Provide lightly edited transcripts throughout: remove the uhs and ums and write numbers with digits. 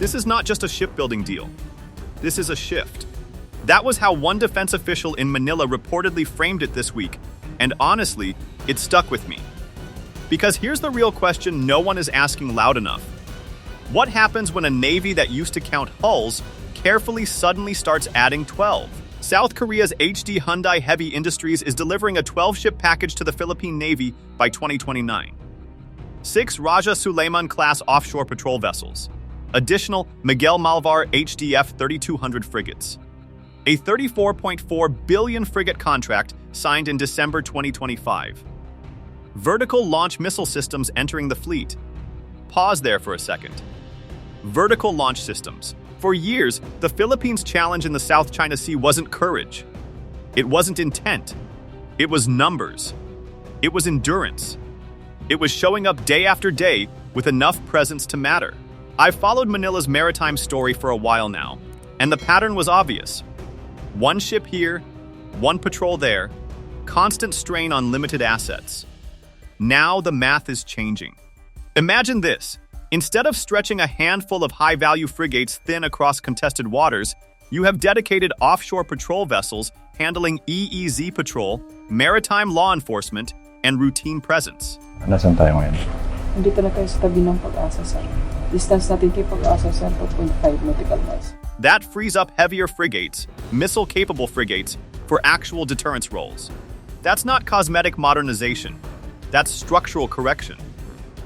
This is not just a shipbuilding deal. This is a shift. That was how one defense official in Manila reportedly framed it this week, and honestly, it stuck with me. Because here's the real question no one is asking loud enough. What happens when a Navy that used to count hulls carefully suddenly starts adding 12? South Korea's HD Hyundai Heavy Industries is delivering a 12-ship package to the Philippine Navy by 2029. 6 Raja Sulayman-class offshore patrol vessels. Additional Miguel Malvar HDF 3200 frigates. A $34.4 billion frigate contract signed in December 2025. Vertical launch missile systems entering the fleet. Pause there for a second. Vertical launch systems. For years, the Philippines' challenge in the South China Sea wasn't courage. It wasn't intent. It was numbers. It was endurance. It was showing up day after day with enough presence to matter. I've followed Manila's maritime story for a while now, and the pattern was obvious. One ship here, one patrol there, constant strain on limited assets. Now the math is changing. Imagine this. Instead of stretching a handful of high-value frigates thin across contested waters, you have dedicated offshore patrol vessels handling EEZ patrol, maritime law enforcement, and routine presence. Nasaan tayo ngayon? Nandito na tayo sa tabi ng Pag-asa, sir. Distance natin kay Pag-asa, sir, 2.5 nautical miles. That frees up heavier frigates, missile-capable frigates, for actual deterrence roles. That's not cosmetic modernization. That's structural correction.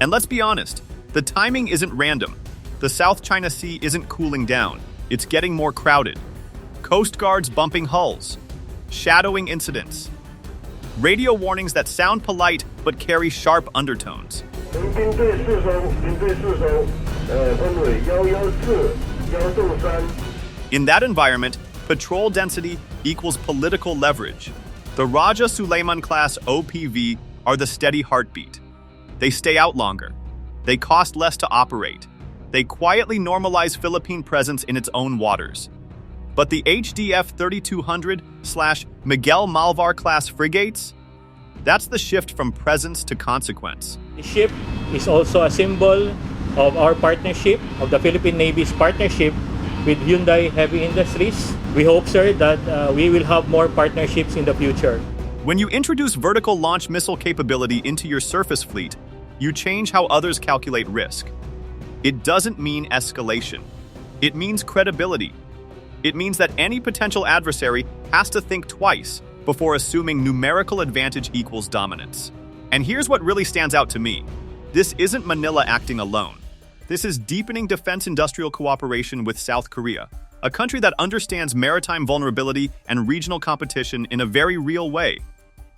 And let's be honest, the timing isn't random. The South China Sea isn't cooling down. It's getting more crowded. Coast guards bumping hulls. Shadowing incidents. Radio warnings that sound polite but carry sharp undertones. In that environment, patrol density equals political leverage. The Raja Sulayman-class OPV are the steady heartbeat. They stay out longer. They cost less to operate. They quietly normalize Philippine presence in its own waters. But the HDF 3200/Miguel Malvar-class frigates? That's the shift from presence to consequence. The ship is also a symbol of our partnership, of the Philippine Navy's partnership with Hyundai Heavy Industries. We hope, sir, that we will have more partnerships in the future. When you introduce vertical launch missile capability into your surface fleet, you change how others calculate risk. It doesn't mean escalation. It means credibility. It means that any potential adversary has to think twice before assuming numerical advantage equals dominance. And here's what really stands out to me. This isn't Manila acting alone. This is deepening defense industrial cooperation with South Korea, a country that understands maritime vulnerability and regional competition in a very real way.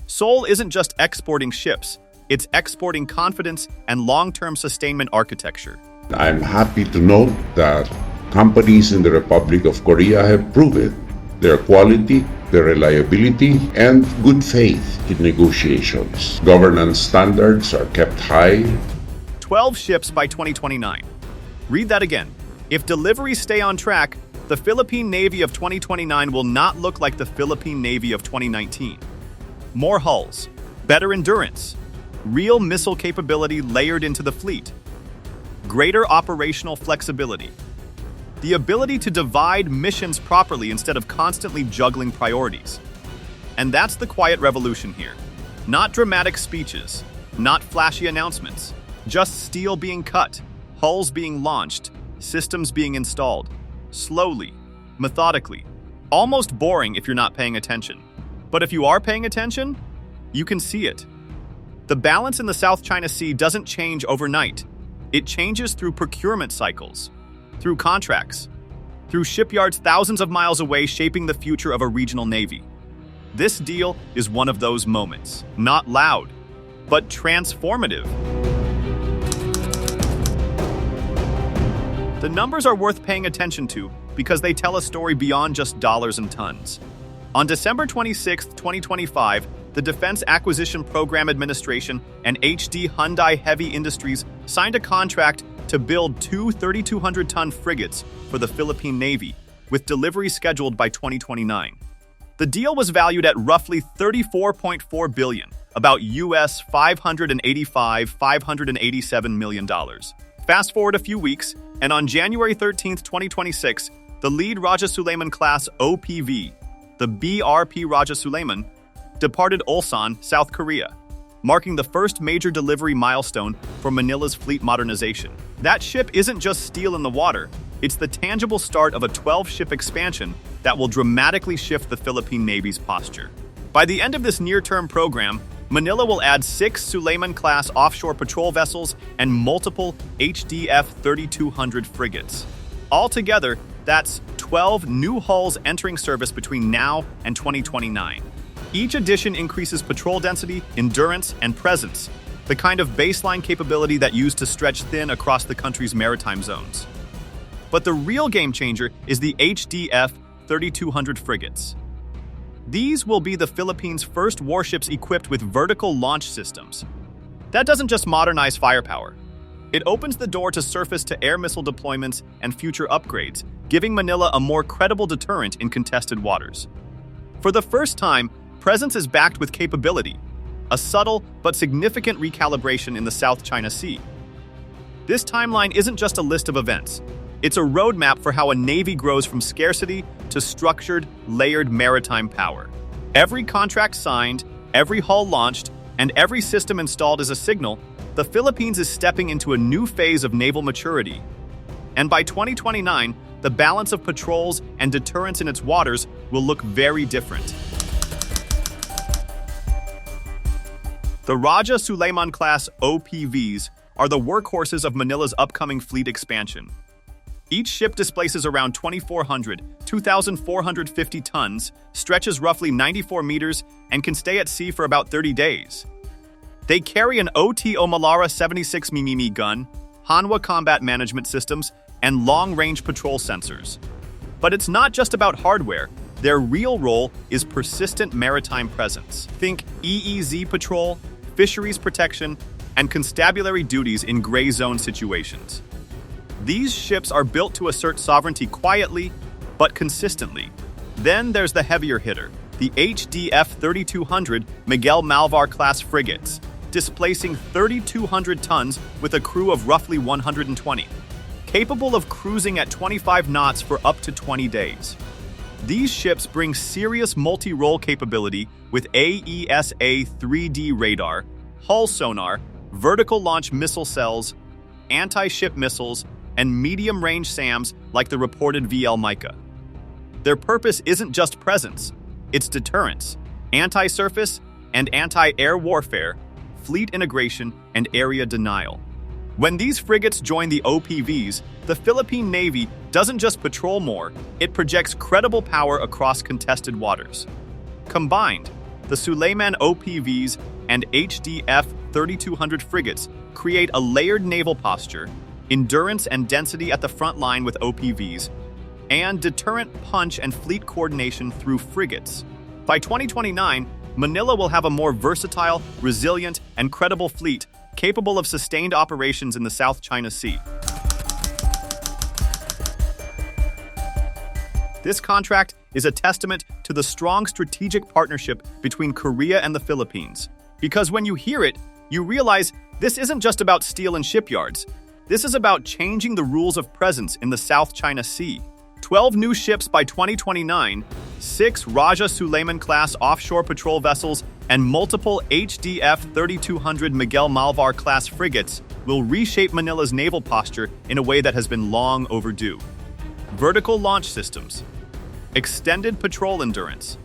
Seoul isn't just exporting ships, it's exporting confidence and long-term sustainment architecture. I'm happy to note that companies in the Republic of Korea have proven their quality, their reliability, and good faith in negotiations. Governance standards are kept high. 12 ships by 2029. Read that again. If deliveries stay on track, the Philippine Navy of 2029 will not look like the Philippine Navy of 2019. More hulls, better endurance, real missile capability layered into the fleet, greater operational flexibility, the ability to divide missions properly instead of constantly juggling priorities. And that's the quiet revolution here. Not dramatic speeches, not flashy announcements, just steel being cut, hulls being launched, systems being installed, slowly, methodically, almost boring if you're not paying attention. But if you are paying attention, you can see it. The balance in the South China Sea doesn't change overnight. It changes through procurement cycles, through contracts, through shipyards thousands of miles away shaping the future of a regional navy. This deal is one of those moments, not loud, but transformative. The numbers are worth paying attention to because they tell a story beyond just dollars and tons. On December 26, 2025, the Defense Acquisition Program Administration and HD Hyundai Heavy Industries signed a contract to build 2 3,200-ton frigates for the Philippine Navy, with delivery scheduled by 2029. The deal was valued at roughly $34.4 billion, about US $587 million. Fast forward a few weeks, and on January 13th, 2026, the lead Raja Sulayman-class OPV, the BRP Raja Sulayman, departed Ulsan, South Korea, marking the first major delivery milestone for Manila's fleet modernization. That ship isn't just steel in the water, it's the tangible start of a 12-ship expansion that will dramatically shift the Philippine Navy's posture. By the end of this near-term program, Manila will add 6 Sulayman-class offshore patrol vessels and multiple HDF 3200 frigates. Altogether, that's 12 new hulls entering service between now and 2029. Each addition increases patrol density, endurance, and presence, the kind of baseline capability that used to stretch thin across the country's maritime zones. But the real game changer is the HDF 3200 frigates. These will be the Philippines' first warships equipped with vertical launch systems. That doesn't just modernize firepower. It opens the door to surface-to-air missile deployments and future upgrades, giving Manila a more credible deterrent in contested waters. For the first time, presence is backed with capability, a subtle but significant recalibration in the South China Sea. This timeline isn't just a list of events. It's a roadmap for how a navy grows from scarcity to structured, layered maritime power. Every contract signed, every hull launched, and every system installed is a signal the Philippines is stepping into a new phase of naval maturity. And by 2029, the balance of patrols and deterrence in its waters will look very different. The Raja Sulayman-class OPVs are the workhorses of Manila's upcoming fleet expansion. Each ship displaces around 2,450 tons, stretches roughly 94 meters, and can stay at sea for about 30 days. They carry an OTO Malara 76 mm gun, Hanwha combat management systems, and long-range patrol sensors. But it's not just about hardware. Their real role is persistent maritime presence. Think EEZ patrol, fisheries protection, and constabulary duties in gray zone situations. These ships are built to assert sovereignty quietly, but consistently. Then there's the heavier hitter, the HDF 3200 Miguel Malvar-class frigates, displacing 3,200 tons with a crew of roughly 120, capable of cruising at 25 knots for up to 20 days. These ships bring serious multi-role capability with AESA 3D radar, hull sonar, vertical launch missile cells, anti-ship missiles, and medium-range SAMs like the reported VL Mica. Their purpose isn't just presence, it's deterrence, anti-surface and anti-air warfare, fleet integration, and area denial. When these frigates join the OPVs, the Philippine Navy doesn't just patrol more, it projects credible power across contested waters. Combined, the Sulayman OPVs and HDF 3200 frigates create a layered naval posture, endurance and density at the front line with OPVs, and deterrent punch and fleet coordination through frigates. By 2029, Manila will have a more versatile, resilient, and credible fleet capable of sustained operations in the South China Sea. This contract is a testament to the strong strategic partnership between Korea and the Philippines. Because when you hear it, you realize this isn't just about steel and shipyards. This is about changing the rules of presence in the South China Sea. 12 new ships by 2029, 6 Raja Sulayman-class offshore patrol vessels, and multiple HDF 3200 Miguel Malvar-class frigates will reshape Manila's naval posture in a way that has been long overdue. Vertical launch systems, extended patrol endurance,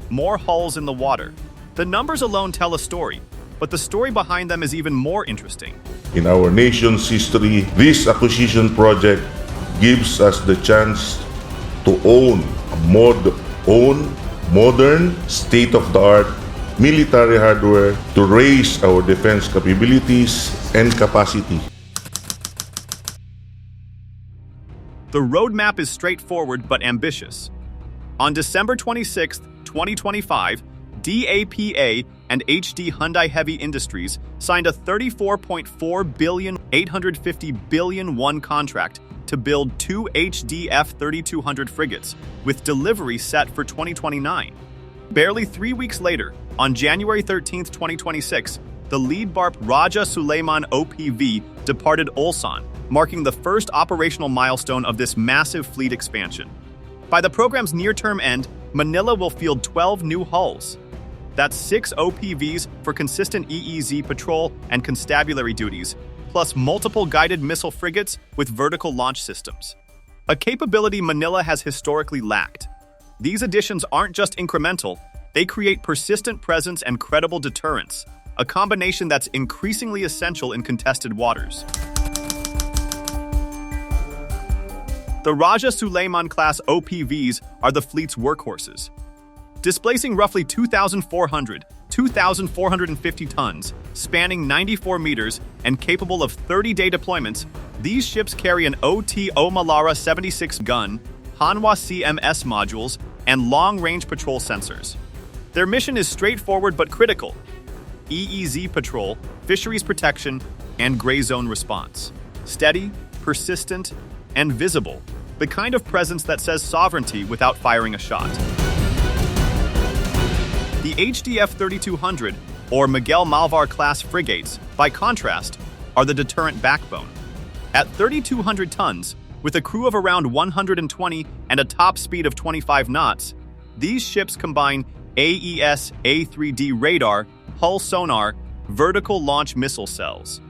more hulls in the water. The numbers alone tell a story, but the story behind them is even more interesting. In our nation's history, this acquisition project gives us the chance to own modern, state-of-the-art military hardware to raise our defense capabilities and capacity. The roadmap is straightforward but ambitious. On December 26, 2025, DAPA and HD Hyundai Heavy Industries signed a $34.4 billion, $850 billion won contract to build 2 HDF 3200 frigates, with delivery set for 2029. Barely 3 weeks later, on January 13, 2026, the lead barp Raja Sulayman OPV departed Ulsan, marking the first operational milestone of this massive fleet expansion. By the program's near-term end, Manila will field 12 new hulls. That's 6 OPVs for consistent EEZ patrol and constabulary duties, plus multiple guided missile frigates with vertical launch systems. A capability Manila has historically lacked. These additions aren't just incremental, they create persistent presence and credible deterrence, a combination that's increasingly essential in contested waters. The Raja Sulayman-class OPVs are the fleet's workhorses. Displacing roughly 2,450 tons, spanning 94 meters, and capable of 30-day deployments, these ships carry an OTO Malara 76 gun, Hanwha CMS modules, and long-range patrol sensors. Their mission is straightforward but critical: EEZ patrol, fisheries protection, and gray zone response. Steady, persistent, and visible, the kind of presence that says sovereignty without firing a shot. The HDF 3200, or Miguel Malvar-class frigates, by contrast, are the deterrent backbone. At 3,200 tons, with a crew of around 120 and a top speed of 25 knots, these ships combine AES A3D radar, hull sonar, vertical launch missile cells,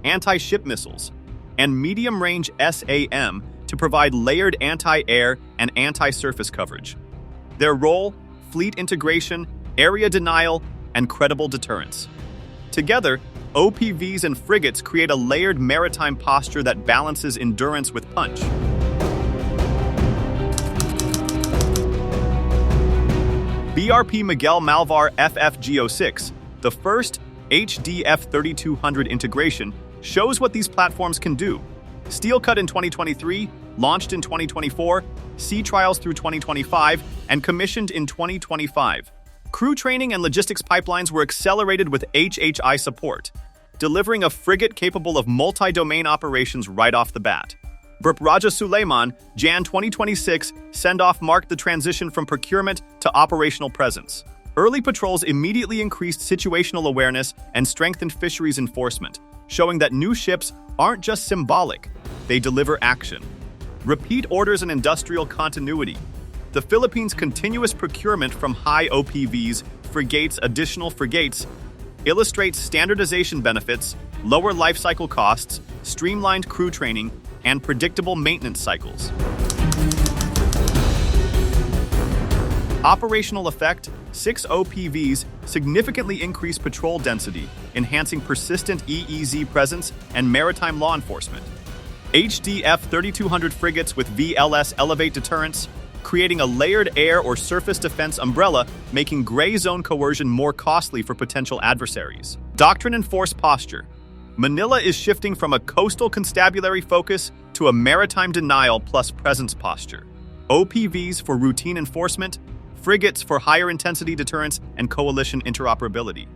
anti-ship missiles, and medium-range SAM to provide layered anti-air and anti-surface coverage. Their role: fleet integration, area denial, and credible deterrence. Together, OPVs and frigates create a layered maritime posture that balances endurance with punch. BRP Miguel Malvar FFGO6, the first HDF 3200 integration, shows what these platforms can do. Steel cut in 2023, launched in 2024, sea trials through 2025, and commissioned in 2025. Crew training and logistics pipelines were accelerated with HHI support, delivering a frigate capable of multi-domain operations right off the bat. Burp Raja Sulayman, Jan 2026, send-off marked the transition from procurement to operational presence. Early patrols immediately increased situational awareness and strengthened fisheries enforcement, showing that new ships aren't just symbolic, they deliver action. Repeat orders and industrial continuity. The Philippines' continuous procurement from high OPVs, frigates, additional frigates, illustrates standardization benefits, lower lifecycle costs, streamlined crew training, and predictable maintenance cycles. Operational effect: 6 OPVs significantly increase patrol density, enhancing persistent EEZ presence and maritime law enforcement. HDF 3200 frigates with VLS elevate deterrence, creating a layered air or surface defense umbrella, making gray zone coercion more costly for potential adversaries. Doctrine and force posture. Manila is shifting from a coastal constabulary focus to a maritime denial plus presence posture. OPVs for routine enforcement, frigates for higher intensity deterrence and coalition interoperability.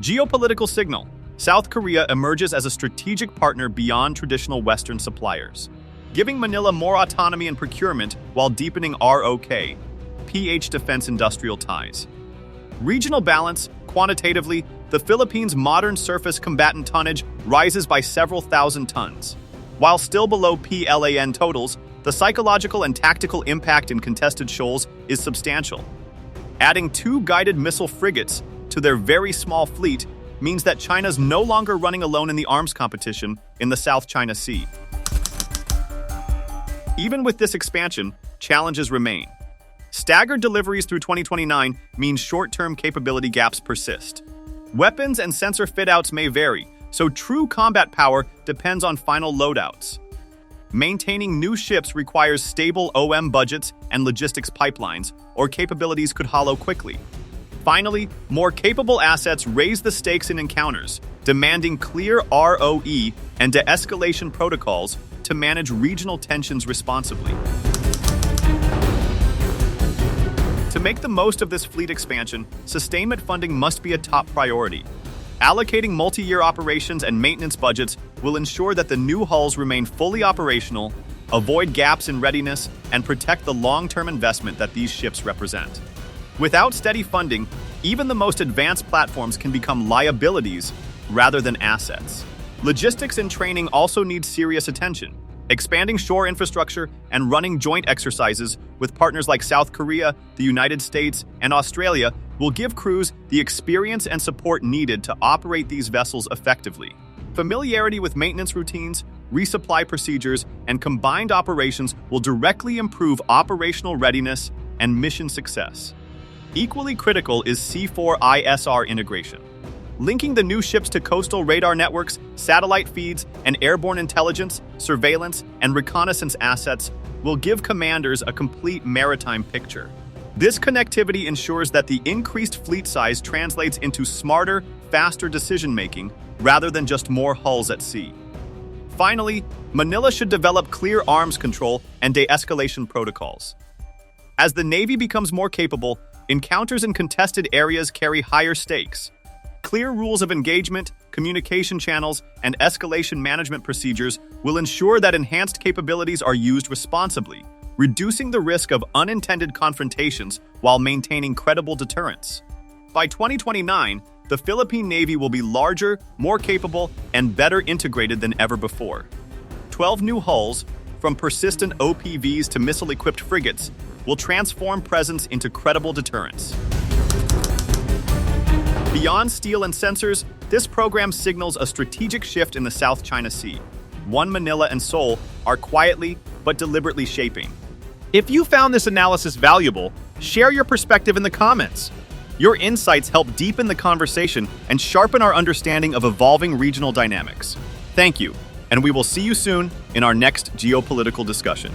Geopolitical signal. South Korea emerges as a strategic partner beyond traditional Western suppliers, giving Manila more autonomy in procurement while deepening ROK, PH defense industrial ties. Regional balance. Quantitatively, the Philippines' modern surface combatant tonnage rises by several thousand tons. While still below PLAN totals, the psychological and tactical impact in contested shoals is substantial. Adding 2 guided missile frigates to their very small fleet means that China's no longer running alone in the arms competition in the South China Sea. Even with this expansion, challenges remain. Staggered deliveries through 2029 mean short-term capability gaps persist. Weapons and sensor fit-outs may vary, so true combat power depends on final loadouts. Maintaining new ships requires stable OM budgets and logistics pipelines, or capabilities could hollow quickly. Finally, more capable assets raise the stakes in encounters, demanding clear ROE and de-escalation protocols to manage regional tensions responsibly. To make the most of this fleet expansion, sustainment funding must be a top priority. Allocating multi-year operations and maintenance budgets will ensure that the new hulls remain fully operational, avoid gaps in readiness, and protect the long-term investment that these ships represent. Without steady funding, even the most advanced platforms can become liabilities rather than assets. Logistics and training also need serious attention. Expanding shore infrastructure and running joint exercises with partners like South Korea, the United States, and Australia will give crews the experience and support needed to operate these vessels effectively. Familiarity with maintenance routines, resupply procedures, and combined operations will directly improve operational readiness and mission success. Equally critical is C4ISR integration. Linking the new ships to coastal radar networks, satellite feeds, and airborne intelligence, surveillance, and reconnaissance assets will give commanders a complete maritime picture. This connectivity ensures that the increased fleet size translates into smarter, faster decision-making rather than just more hulls at sea. Finally, Manila should develop clear arms control and de-escalation protocols. As the Navy becomes more capable, encounters in contested areas carry higher stakes. Clear rules of engagement, communication channels, and escalation management procedures will ensure that enhanced capabilities are used responsibly, reducing the risk of unintended confrontations while maintaining credible deterrence. By 2029, the Philippine Navy will be larger, more capable, and better integrated than ever before. 12 new hulls, from persistent OPVs to missile-equipped frigates, will transform presence into credible deterrence. Beyond steel and sensors, this program signals a strategic shift in the South China Sea. One Manila and Seoul are quietly but deliberately shaping. If you found this analysis valuable, share your perspective in the comments. Your insights help deepen the conversation and sharpen our understanding of evolving regional dynamics. Thank you, and we will see you soon in our next geopolitical discussion.